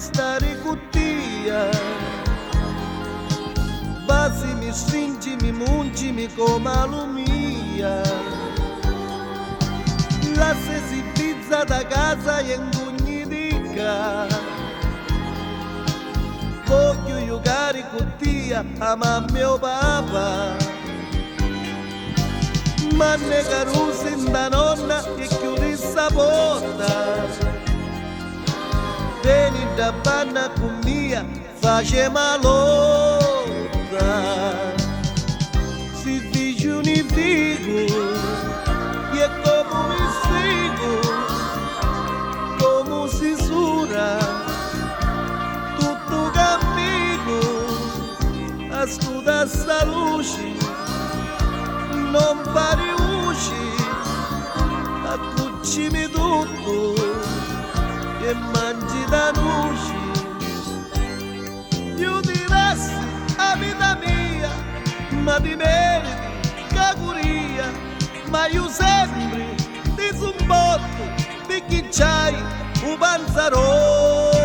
stare con te. Basimi, stringimi, mungimi come alumia. Lassesi pizza da casa e ingugnidica. Voglio giocare con te a mamma e o papà. Ma ne carusi da nonna e chiudi sta porta. Vieni da panna con mia, face malotta. Si dice unifico, e come mi spiego, come si sura, tutto cammino, ascolta sta luce, non pari usci, accuccimi tutto e mangi da nuci. Io dirassi a vita mia, ma ti meriti cacuria, ma io sempre ti sumbotto perché c'hai un panzarotto.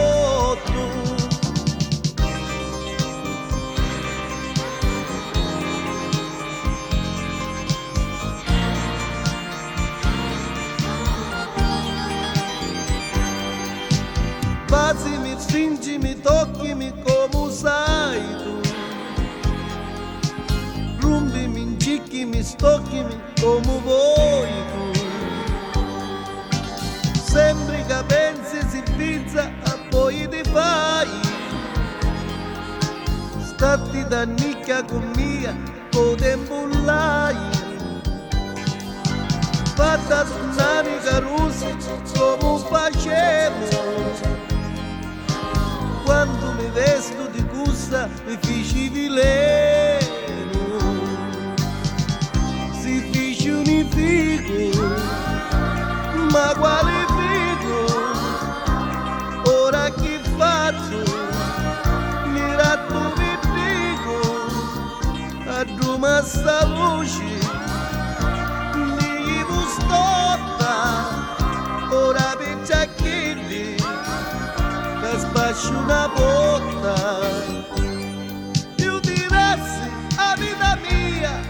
Bazzimi, stringimi, toccimi come sai tu. Rumbimi, incicchimi, stocchimi come vuoi tu. Sembri che pensi si pizza a poi ti fai. Stati da nicchia con mia, con tempo l'hai. Fatta tornare carusi come facevo. Quando mi vesto di cussa mi fici vileno. Si fici unifico, ma quale fico? Ora che faccio? Mi ratto mi dico, a Roma sta luce, mi stotta, ora per giacchetti, che spaccio una botta. Io dirassi a vita mia,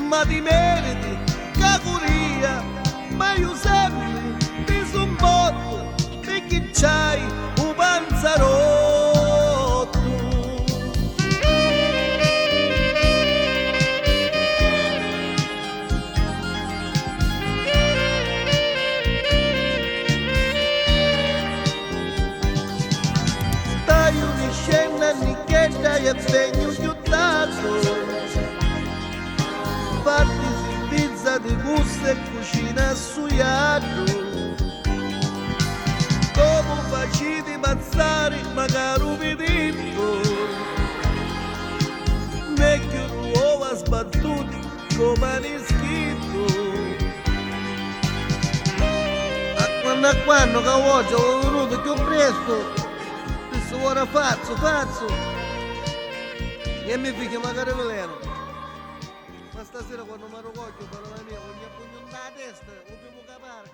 ma ti meriti cacuria, ma io sempre ti sumbotto perché c'hai un panzarotto. Stai una scena nicchetta e begno chiudato. Fatti pizza di gusto e cucina suiato. Come faciti mazzare magari un videtto. Meglio uova sbattuti come aniscritto. A quando che oggi ho venuto più presto, adesso ora faccio. E mi figlio magari veleno. Ma stasera quando mi arrogoglio per la mia, voglio appugnare la testa, o più capare,